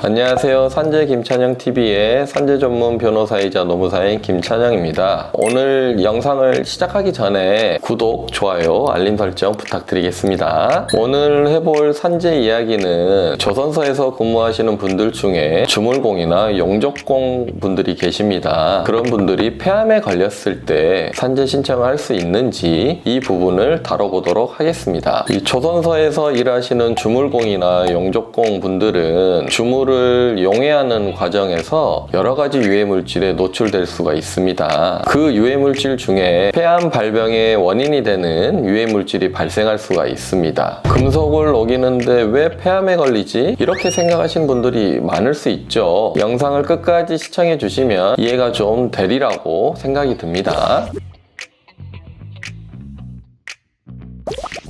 안녕하세요. 산재 김찬영TV의 산재 전문 변호사이자 노무사인 김찬영입니다. 오늘 영상을 시작하기 전에 구독, 좋아요, 알림 설정 부탁드리겠습니다. 오늘 해볼 산재 이야기는 조선소에서 근무하시는 분들 중에 주물공이나 용접공 분들이 계십니다. 그런 분들이 폐암에 걸렸을 때 산재 신청을 할 수 있는지 이 부분을 다뤄보도록 하겠습니다. 이 조선소에서 일하시는 주물공이나 용접공 분들은 주물을 용해하는 과정에서 여러 가지 유해물질에 노출될 수가 있습니다. 그 유해물질 중에 폐암 발병의 원인이 되는 유해물질이 발생할 수가 있습니다. 금속을 녹이는데 왜 폐암에 걸리지? 이렇게 생각하시는 분들이 많을 수 있죠. 영상을 끝까지 시청해 주시면 이해가 좀 되리라고 생각이 듭니다.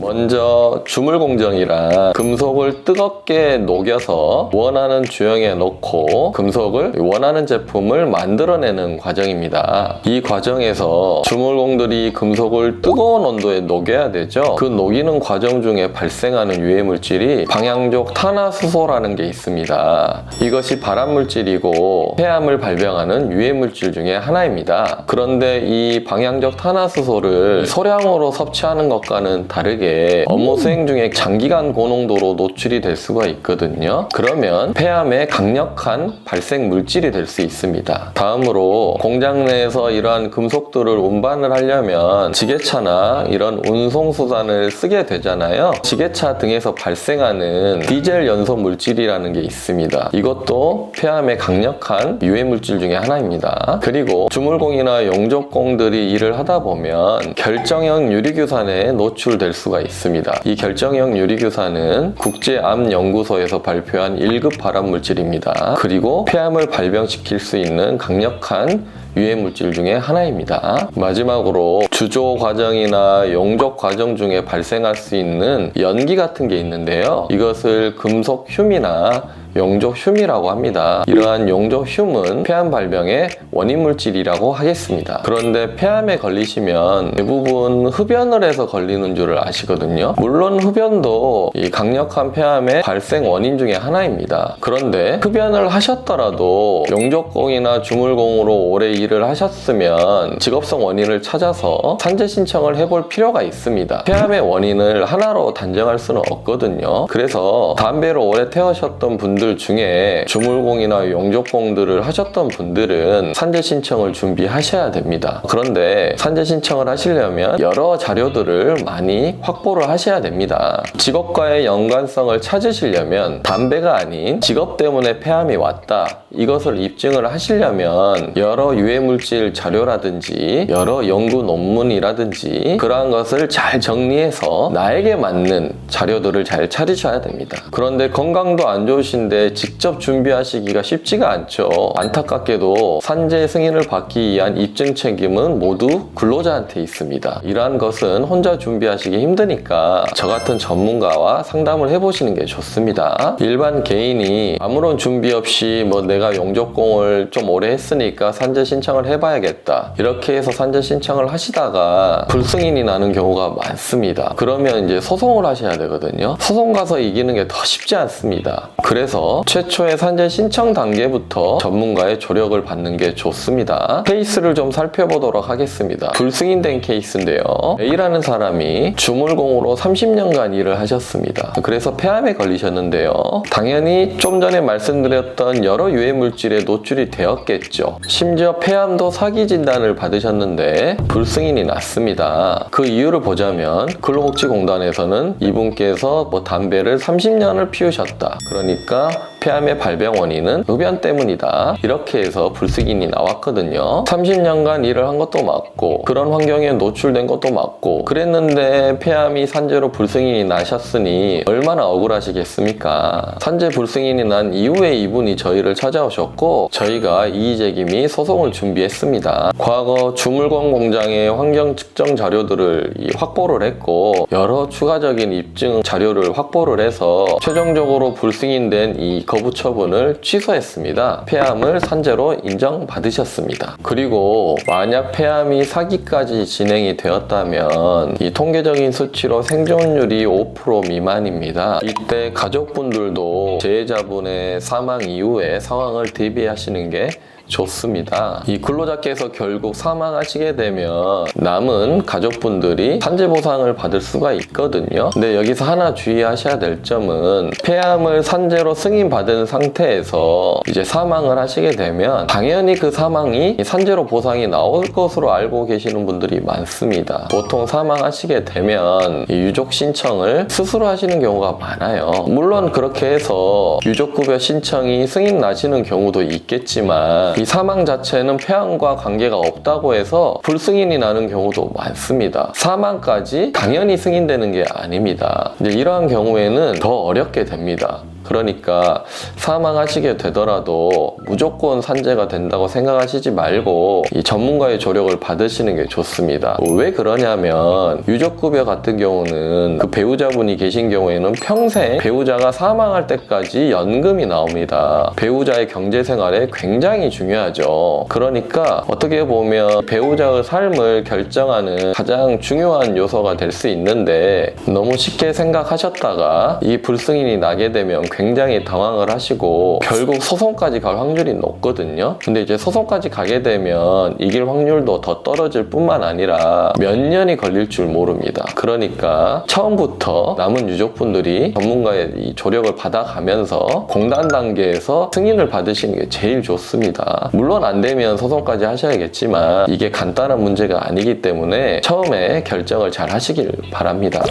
먼저 주물공정이란 금속을 뜨겁게 녹여서 원하는 주형에 넣고 금속을 원하는 제품을 만들어내는 과정입니다. 이 과정에서 주물공들이 금속을 뜨거운 온도에 녹여야 되죠. 그 녹이는 과정 중에 발생하는 유해물질이 방향족 탄화수소라는 게 있습니다. 이것이 발암물질이고 폐암을 발병하는 유해물질 중에 하나입니다. 그런데 이 방향족 탄화수소를 소량으로 섭취하는 것과는 다르게 업무 수행 중에 장기간 고농도로 노출이 될 수가 있거든요. 그러면 폐암의 강력한 발생 물질이 될 수 있습니다. 다음으로 공장 내에서 이러한 금속들을 운반을 하려면 지게차나 이런 운송수단을 쓰게 되잖아요. 지게차 등에서 발생하는 디젤 연소 물질이라는 게 있습니다. 이것도 폐암의 강력한 유해물질 중에 하나입니다. 그리고 주물공이나 용접공들이 일을 하다 보면 결정형 유리규산에 노출될 수가 있습니다. 이 결정형 유리규산은 국제암연구소에서 발표한 1급 발암물질입니다. 그리고 폐암을 발병시킬 수 있는 강력한 유해물질 중에 하나입니다. 마지막으로 주조 과정이나 용접 과정 중에 발생할 수 있는 연기 같은 게 있는데요. 이것을 금속 흉이나 용접 흉이라고 합니다. 이러한 용접 흉은 폐암 발병의 원인 물질이라고 하겠습니다. 그런데 폐암에 걸리시면 대부분 흡연을 해서 걸리는 줄을 아시거든요. 물론 흡연도 이 강력한 폐암의 발생 원인 중에 하나입니다. 그런데 흡연을 하셨더라도 용접공이나 주물공으로 오래 일을 하셨으면 직업성 원인을 찾아서 산재 신청을 해볼 필요가 있습니다. 폐암의 원인을 하나로 단정할 수는 없거든요. 그래서 담배를 오래 태우셨던 분들 중에 주물공이나 용접공들을 하셨던 분들은 산재 신청을 준비하셔야 됩니다. 그런데 산재 신청을 하시려면 여러 자료들을 많이 확보를 하셔야 됩니다. 직업과의 연관성을 찾으시려면 담배가 아닌 직업 때문에 폐암이 왔다, 이것을 입증을 하시려면 여러 유해물질 자료라든지 여러 연구 논문이라든지 그러한 것을 잘 정리해서 나에게 맞는 자료들을 잘 찾으셔야 됩니다. 그런데 건강도 안 좋으신데 직접 준비하시기가 쉽지가 않죠. 안타깝게도 산재 승인을 받기 위한 입증 책임은 모두 근로자한테 있습니다. 이러한 것은 혼자 준비하시기 힘드니까 저 같은 전문가와 상담을 해보시는 게 좋습니다. 일반 개인이 아무런 준비 없이 내가 용접공을 좀 오래 했으니까 산재 신청을 해봐야겠다, 이렇게 해서 산재 신청을 하시다가 불승인이 나는 경우가 많습니다. 그러면 이제 소송을 하셔야 되거든요. 소송 가서 이기는 게 더 쉽지 않습니다. 그래서 최초의 산재 신청 단계부터 전문가의 조력을 받는 게 좋습니다. 케이스를 좀 살펴보도록 하겠습니다. 불승인된 케이스인데요. A라는 사람이 주물공으로 30년간 일을 하셨습니다. 그래서 폐암에 걸리셨는데요. 당연히 좀 전에 말씀드렸던 여러 유해물질에 노출이 되었겠죠. 심지어 폐암도 사기 진단을 받으셨는데 불승인이 났습니다. 그 이유를 보자면 근로복지공단에서는 이분께서 담배를 30년을 피우셨다, 그러니까 폐암의 발병 원인은 흡연 때문이다, 이렇게 해서 불승인이 나왔거든요. 30년간 일을 한 것도 맞고 그런 환경에 노출된 것도 맞고 그랬는데 폐암이 산재로 불승인이 나셨으니 얼마나 억울하시겠습니까? 산재 불승인이 난 이후에 이분이 저희를 찾아오셨고 저희가 이의제기 및 소송을 준비했습니다. 과거 주물공 공장의 환경 측정 자료들을 확보를 했고 여러 추가적인 입증 자료를 확보를 해서 최종적으로 불승인된 이 거부 처분을 취소했습니다. 폐암을 산재로 인정받으셨습니다. 그리고 만약 폐암이 4기까지 진행이 되었다면 이 통계적인 수치로 생존율이 5% 미만입니다. 이때 가족분들도 재해자분의 사망 이후의 상황을 대비하시는 게 좋습니다. 이 근로자께서 결국 사망하시게 되면 남은 가족분들이 산재 보상을 받을 수가 있거든요. 근데 여기서 하나 주의하셔야 될 점은 폐암을 산재로 승인받은 상태에서 이제 사망을 하시게 되면 당연히 그 사망이 산재로 보상이 나올 것으로 알고 계시는 분들이 많습니다. 보통 사망하시게 되면 이 유족 신청을 스스로 하시는 경우가 많아요. 물론 그렇게 해서 유족급여 신청이 승인 나시는 경우도 있겠지만 이 사망 자체는 폐암과 관계가 없다고 해서 불승인이 나는 경우도 많습니다. 사망까지 당연히 승인되는 게 아닙니다. 이제 이러한 경우에는 더 어렵게 됩니다. 그러니까 사망하시게 되더라도 무조건 산재가 된다고 생각하시지 말고 이 전문가의 조력을 받으시는 게 좋습니다. 왜 그러냐면 유족급여 같은 경우는 그 배우자분이 계신 경우에는 평생 배우자가 사망할 때까지 연금이 나옵니다. 배우자의 경제생활에 굉장히 중요하죠. 그러니까 어떻게 보면 배우자의 삶을 결정하는 가장 중요한 요소가 될 수 있는데 너무 쉽게 생각하셨다가 이 불승인이 나게 되면 굉장히 당황을 하시고 결국 소송까지 갈 확률이 높거든요. 근데 이제 소송까지 가게 되면 이길 확률도 더 떨어질 뿐만 아니라 몇 년이 걸릴 줄 모릅니다. 그러니까 처음부터 남은 유족분들이 전문가의 이 조력을 받아가면서 공단 단계에서 승인을 받으시는 게 제일 좋습니다. 물론 안 되면 소송까지 하셔야겠지만 이게 간단한 문제가 아니기 때문에 처음에 결정을 잘 하시길 바랍니다.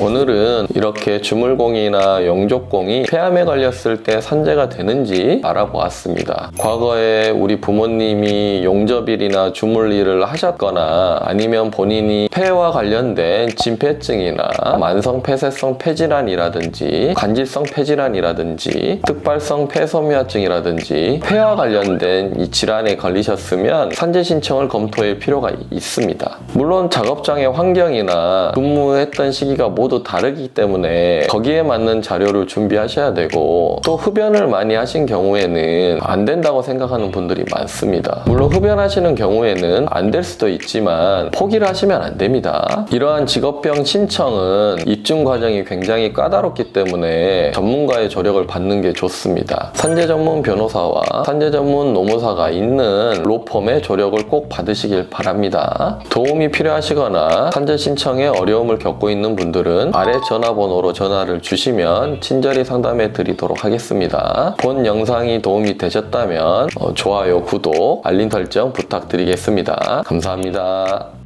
오늘은 이렇게 주물공이나 영족공이 폐암에 걸렸을 때 산재가 되는지 알아보았습니다. 과거에 우리 부모님이 용접일이나 주물일을 하셨거나 아니면 본인이 폐와 관련된 진폐증이나 만성폐쇄성 폐질환이라든지 관질성 폐질환이라든지 특발성 폐소미화증이라든지 폐와 관련된 이 질환에 걸리셨으면 산재 신청을 검토할 필요가 있습니다. 물론 작업장의 환경이나 근무했던 시기가 모두 다르기 때문에 거기에 맞는 자료를 준비하셔야 되고 또 흡연을 많이 하신 경우에는 안 된다고 생각하는 분들이 많습니다. 물론 흡연하시는 경우에는 안 될 수도 있지만 포기를 하시면 안 됩니다. 이러한 직업병 신청은 입증 과정이 굉장히 까다롭기 때문에 전문가의 조력을 받는 게 좋습니다. 산재 전문 변호사와 산재 전문 노무사가 있는 로펌의 조력을 꼭 받으시길 바랍니다. 도움이 필요하시거나 산재 신청에 어려움을 겪고 있는 분들은 아래 전화번호로 전화를 주시면 친절히 상담해 드리도록 하겠습니다. 본 영상이 도움이 되셨다면 좋아요, 구독, 알림 설정 부탁드리겠습니다. 감사합니다.